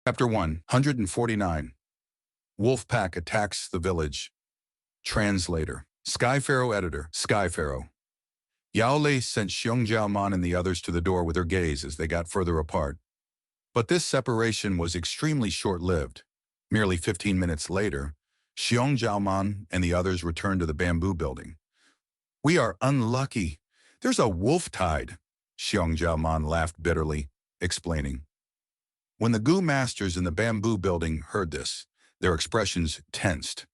Chapter 149. Wolfpack attacks the village. Translator. Sky Pharaoh Editor. Sky Pharaoh. Yao Lei sent Xiong Jiaoman and the others to the door with her gaze as they got further apart. But this separation was extremely short-lived. Merely 15 minutes later, Xiong Jiaoman and the others returned to the bamboo building. "We are unlucky. There's a wolf tide," Xiong Jiaoman laughed bitterly, explaining. When the Gu masters in the bamboo building heard this, their expressions tensed.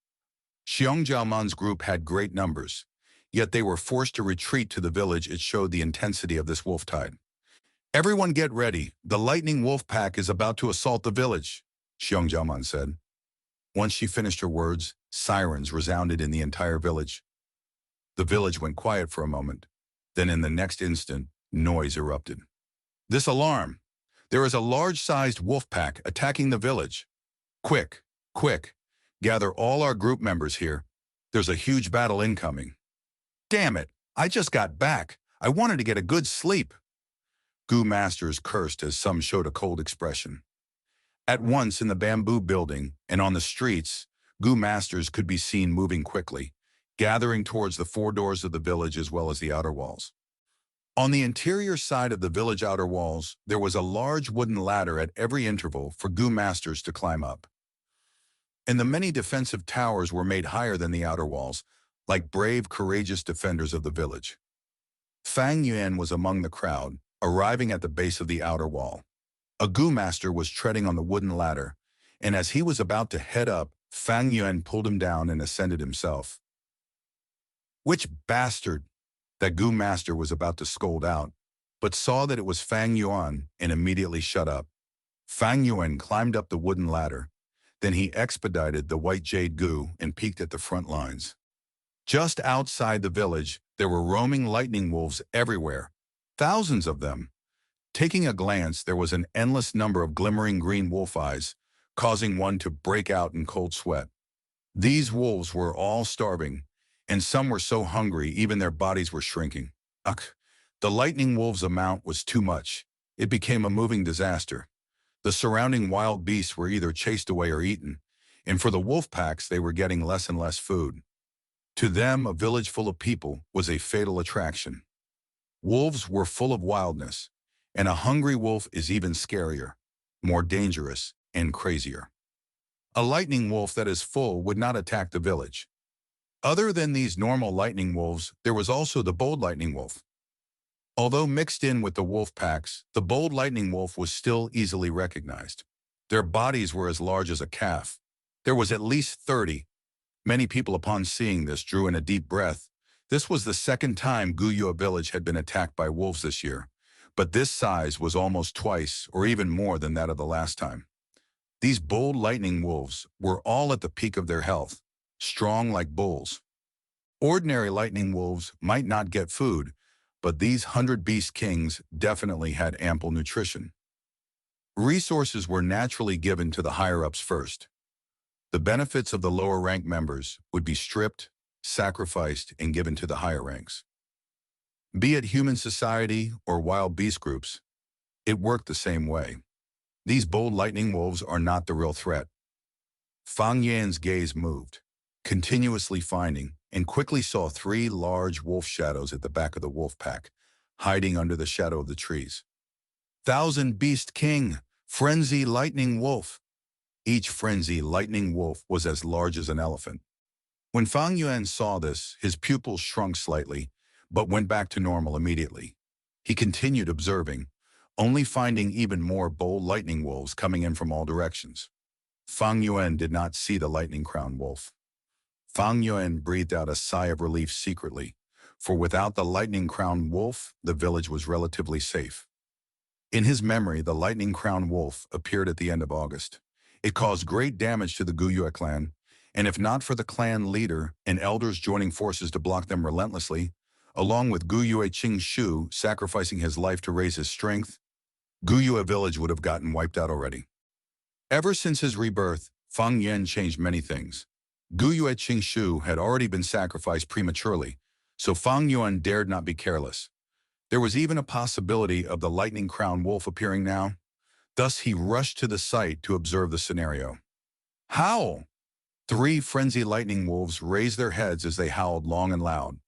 Xiong Jiaoman's group had great numbers, yet they were forced to retreat to the village. It showed the intensity of this wolf tide. "Everyone get ready. The lightning wolf pack is about to assault the village," Xiong Jiaoman said. Once she finished her words, sirens resounded in the entire village. The village went quiet for a moment. Then in the next instant, noise erupted. "This alarm! There is a large-sized wolf pack attacking the village. Quick, quick, gather all our group members here. There's a huge battle incoming." "Damn it, I just got back. I wanted to get a good sleep." Gu masters cursed as some showed a cold expression. At once in the bamboo building and on the streets, Gu masters could be seen moving quickly, gathering towards the four doors of the village as well as the outer walls. On the interior side of the village outer walls, there was a large wooden ladder at every interval for Gu masters to climb up. And the many defensive towers were made higher than the outer walls, like brave, courageous defenders of the village. Fang Yuan was among the crowd, arriving at the base of the outer wall. A Gu master was treading on the wooden ladder, and as he was about to head up, Fang Yuan pulled him down and ascended himself. "Which bastard?" That Gu master was about to scold out, but saw that it was Fang Yuan and immediately shut up. Fang Yuan climbed up the wooden ladder. Then he expedited the white jade Gu and peeked at the front lines. Just outside the village, there were roaming lightning wolves everywhere, thousands of them. Taking a glance, there was an endless number of glimmering green wolf eyes, causing one to break out in cold sweat. These wolves were all starving, and some were so hungry even their bodies were shrinking. Ugh, the lightning wolves' amount was too much. It became a moving disaster. The surrounding wild beasts were either chased away or eaten, and for the wolf packs they were getting less and less food. To them, a village full of people was a fatal attraction. Wolves were full of wildness, and a hungry wolf is even scarier, more dangerous, and crazier. A lightning wolf that is full would not attack the village. Other than these normal lightning wolves, there was also the bold lightning wolf. Although mixed in with the wolf packs, the bold lightning wolf was still easily recognized. Their bodies were as large as a calf. There was at least 30. Many people upon seeing this drew in a deep breath. This was the second time Guyue village had been attacked by wolves this year, but this size was almost twice or even more than that of the last time. These bold lightning wolves were all at the peak of their health, strong like bulls. Ordinary lightning wolves might not get food, but these 100 beast kings definitely had ample nutrition. Resources were naturally given to the higher-ups first. The benefits of the lower rank members would be stripped, sacrificed, and given to the higher ranks. Be it human society or wild beast groups, it worked the same way. These bold lightning wolves are not the real threat. Fang Yan's gaze moved, continuously finding, and quickly saw 3 large wolf shadows at the back of the wolf pack, hiding under the shadow of the trees. "1,000 Beast King, Frenzy Lightning Wolf." Each frenzy lightning wolf was as large as an elephant. When Fang Yuan saw this, his pupils shrunk slightly, but went back to normal immediately. He continued observing, only finding even more bold lightning wolves coming in from all directions. Fang Yuan did not see the lightning-crowned wolf. Fang Yuan breathed out a sigh of relief secretly, for without the lightning-crowned wolf, the village was relatively safe. In his memory, the lightning-crowned wolf appeared at the end of August. It caused great damage to the Guyue clan, and if not for the clan leader and elders joining forces to block them relentlessly, along with Guyue Qingshu sacrificing his life to raise his strength, Guyue village would have gotten wiped out already. Ever since his rebirth, Fang Yuan changed many things. Guyue Qingshu had already been sacrificed prematurely, so Fang Yuan dared not be careless. There was even a possibility of the lightning-crowned wolf appearing now. Thus, he rushed to the site to observe the scenario. Howl! Three frenzied lightning wolves raised their heads as they howled long and loud.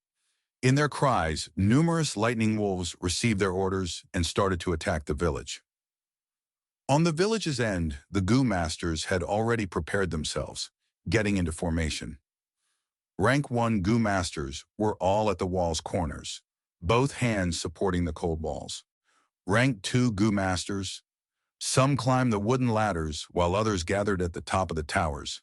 In their cries, numerous lightning wolves received their orders and started to attack the village. On the village's end, the Goo Masters had already prepared themselves, getting into formation. Rank 1 Goo Masters were all at the wall's corners, both hands supporting the cold walls. Rank 2 Goo Masters, some climbed the wooden ladders while others gathered at the top of the towers.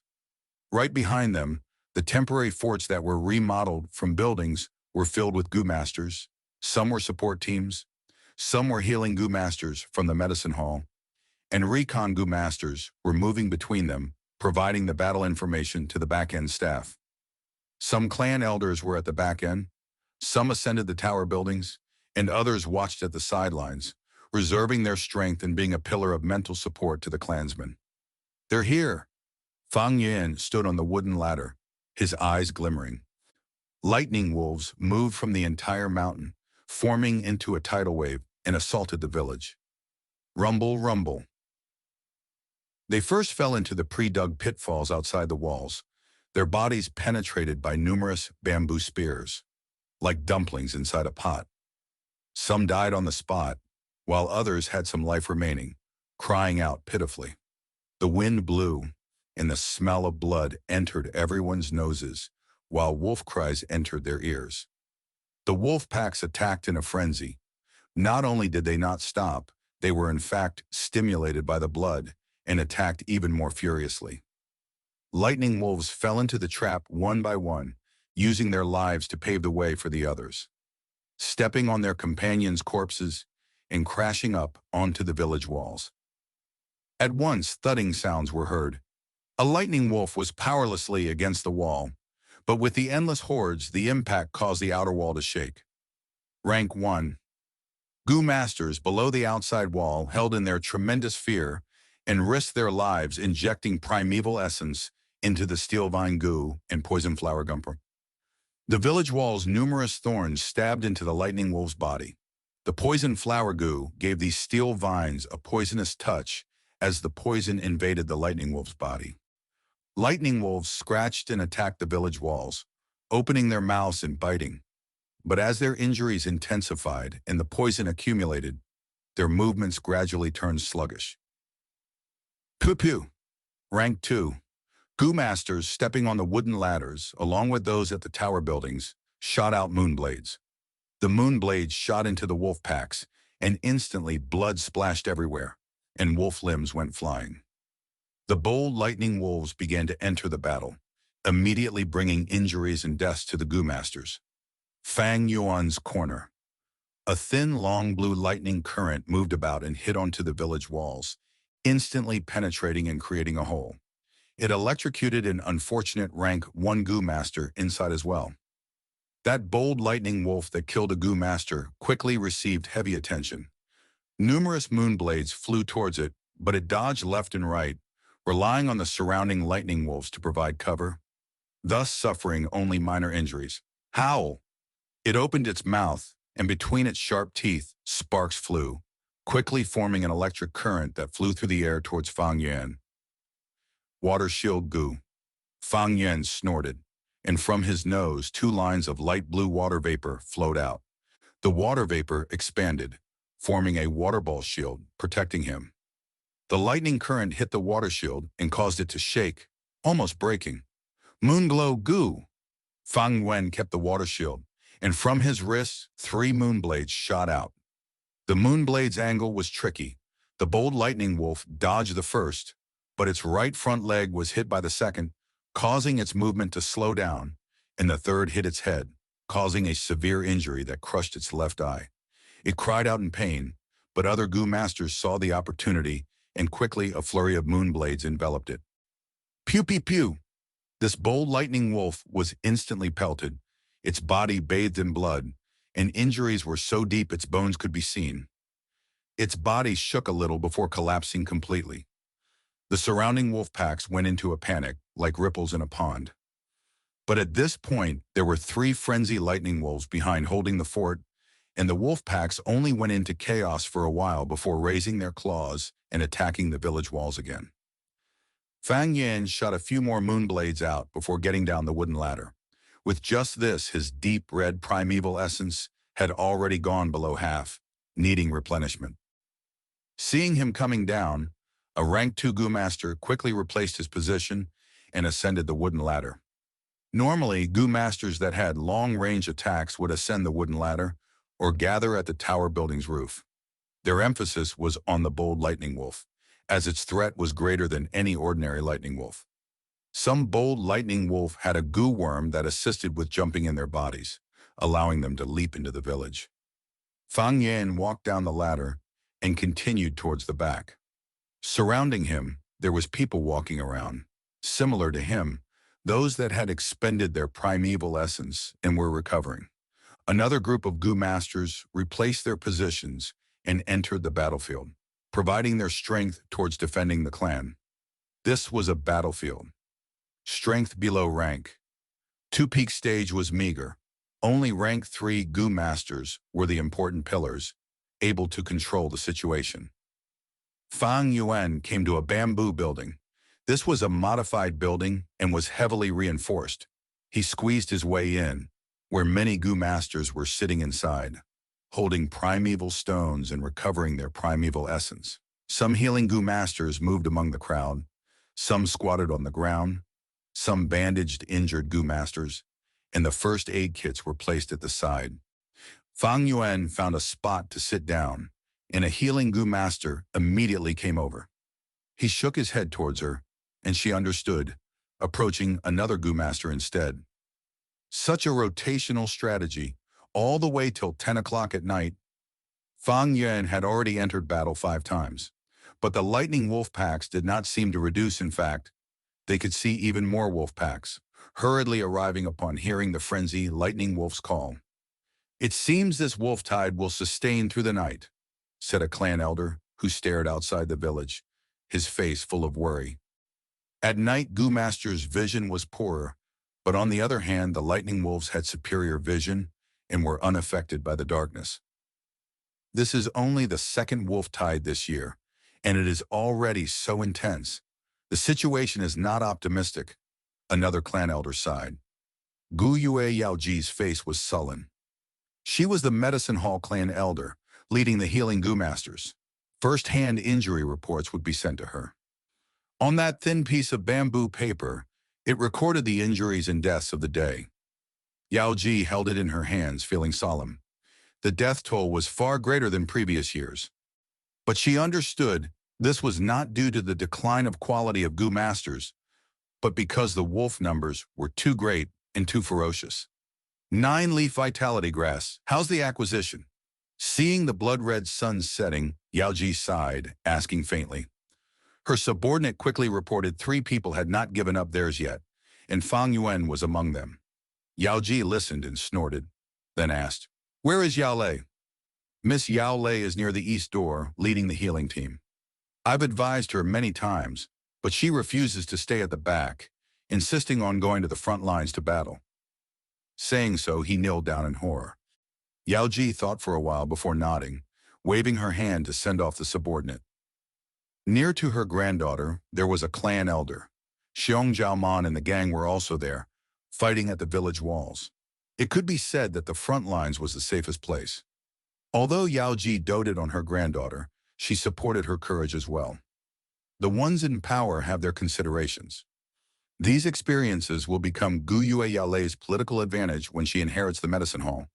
Right behind them, the temporary forts that were remodeled from buildings were filled with Goo Masters. Some were support teams, some were healing Goo Masters from the medicine hall, and recon Goo Masters were moving between them, providing the battle information to the back-end staff. Some clan elders were at the back end, some ascended the tower buildings, and others watched at the sidelines, reserving their strength and being a pillar of mental support to the clansmen. They're here. Fang Yuan stood on the wooden ladder, his eyes glimmering. Lightning wolves moved from the entire mountain, forming into a tidal wave, and assaulted the village. Rumble, rumble. They first fell into the pre-dug pitfalls outside the walls, their bodies penetrated by numerous bamboo spears, like dumplings inside a pot. Some died on the spot, while others had some life remaining, crying out pitifully. The wind blew, and the smell of blood entered everyone's noses, while wolf cries entered their ears. The wolf packs attacked in a frenzy. Not only did they not stop, they were in fact stimulated by the blood and attacked even more furiously. Lightning wolves fell into the trap one by one, using their lives to pave the way for the others, stepping on their companions' corpses and crashing up onto the village walls. At once, thudding sounds were heard. A lightning wolf was powerlessly against the wall, but with the endless hordes, the impact caused the outer wall to shake. Rank 1. Goo Masters below the outside wall held in their tremendous fear and risked their lives injecting primeval essence into the steel vine goo and poison flower gumper. The village wall's numerous thorns stabbed into the lightning wolf's body. The poison flower goo gave these steel vines a poisonous touch as the poison invaded the lightning wolf's body. Lightning wolves scratched and attacked the village walls, opening their mouths and biting. But as their injuries intensified and the poison accumulated, their movements gradually turned sluggish. Pew-pew. Rank 2. Goo Masters stepping on the wooden ladders, along with those at the tower buildings, shot out moonblades. The moonblades shot into the wolf packs, and instantly blood splashed everywhere, and wolf limbs went flying. The bold lightning wolves began to enter the battle, immediately bringing injuries and deaths to the Goo Masters. Fang Yuan's corner. A thin, long blue lightning current moved about and hit onto the village walls, instantly penetrating and creating a hole. It electrocuted an unfortunate rank 1 Goo Master inside as well. That bold lightning wolf that killed a Goo Master quickly received heavy attention. Numerous moonblades flew towards it, but it dodged left and right, relying on the surrounding lightning wolves to provide cover, thus suffering only minor injuries. Howl! It opened its mouth, and between its sharp teeth, sparks flew, quickly forming an electric current that flew through the air towards Fang Yuan. Water shield goo. Fang Yuan snorted, and from his nose 2 lines of light blue water vapor flowed out. The water vapor expanded, forming a water ball shield, protecting him. The lightning current hit the water shield and caused it to shake, almost breaking. Moonglow goo! Fang Yuan kept the water shield, and from his wrists 3 moonblades shot out. The moonblade's angle was tricky. The bold lightning wolf dodged the first, but its right front leg was hit by the second, causing its movement to slow down, and the third hit its head, causing a severe injury that crushed its left eye. It cried out in pain, but other Goo Masters saw the opportunity, and quickly a flurry of moonblades enveloped it. Pew-pew-pew! This bold lightning wolf was instantly pelted, its body bathed in blood, and injuries were so deep its bones could be seen. Its body shook a little before collapsing completely. The surrounding wolf packs went into a panic, like ripples in a pond. But at this point, there were 3 frenzied lightning wolves behind holding the fort, and the wolf packs only went into chaos for a while before raising their claws and attacking the village walls again. Fang Yan shot a few more moon blades out before getting down the wooden ladder. With just this, his deep red primeval essence had already gone below half, needing replenishment. Seeing him coming down, a rank 2 Gu Master quickly replaced his position and ascended the wooden ladder. Normally, Gu Masters that had long-range attacks would ascend the wooden ladder or gather at the tower building's roof. Their emphasis was on the bold lightning wolf, as its threat was greater than any ordinary lightning wolf. Some bold lightning wolf had a Gu worm that assisted with jumping in their bodies, allowing them to leap into the village. Fang Yan walked down the ladder and continued towards the back. Surrounding him, there was people walking around, similar to him, those that had expended their primeval essence and were recovering. Another group of Gu Masters replaced their positions and entered the battlefield, providing their strength towards defending the clan. This was a battlefield. Strength below rank. Two-peak stage was meager. Only rank 3 Gu Masters were the important pillars, able to control the situation. Fang Yuan came to a bamboo building. This was a modified building and was heavily reinforced. He squeezed his way in, where many Gu Masters were sitting inside, holding primeval stones and recovering their primeval essence. Some healing Gu Masters moved among the crowd. Some squatted on the ground. Some bandaged injured Gu Masters, and the first aid kits were placed at the side. Fang Yuan found a spot to sit down, and a healing Gu Master immediately came over. He shook his head towards her, and she understood, approaching another Gu Master instead. Such a rotational strategy, all the way till 10 o'clock at night. Fang Yuan had already entered battle 5 times, but the lightning wolf packs did not seem to reduce. In fact, they could see even more wolf packs, hurriedly arriving upon hearing the frenzy lightning wolf's call. "It seems this wolf tide will sustain through the night," said a clan elder who stared outside the village, his face full of worry. At night, Gu Master's vision was poorer, but on the other hand, the lightning wolves had superior vision and were unaffected by the darkness. "This is only the second wolf tide this year, and it is already so intense. The situation is not optimistic," another clan elder sighed. Gu Yue Yaoji's face was sullen. She was the Medicine Hall clan elder, leading the healing Gu Masters. First-hand injury reports would be sent to her. On that thin piece of bamboo paper, it recorded the injuries and deaths of the day. Yaoji held it in her hands, feeling solemn. The death toll was far greater than previous years. But she understood this was not due to the decline of quality of Gu Masters, but because the wolf numbers were too great and too ferocious. 9-leaf vitality grass, how's the acquisition? Seeing the blood-red sun setting, Yaoji sighed, asking faintly. Her subordinate quickly reported 3 people had not given up theirs yet, and Fang Yuan was among them. Yaoji listened and snorted, then asked, "Where is Yao Lei?" "Miss Yao Lei is near the east door, leading the healing team. I've advised her many times, but she refuses to stay at the back, insisting on going to the front lines to battle." Saying so, he kneeled down in horror. Yaoji thought for a while before nodding, waving her hand to send off the subordinate. Near to her granddaughter, there was a clan elder. Xiong Jiaoman and the gang were also there, fighting at the village walls. It could be said that the front lines was the safest place. Although Yaoji doted on her granddaughter, she supported her courage as well. The ones in power have their considerations. These experiences will become Gu Yue Yaolei's political advantage when she inherits the medicine hall.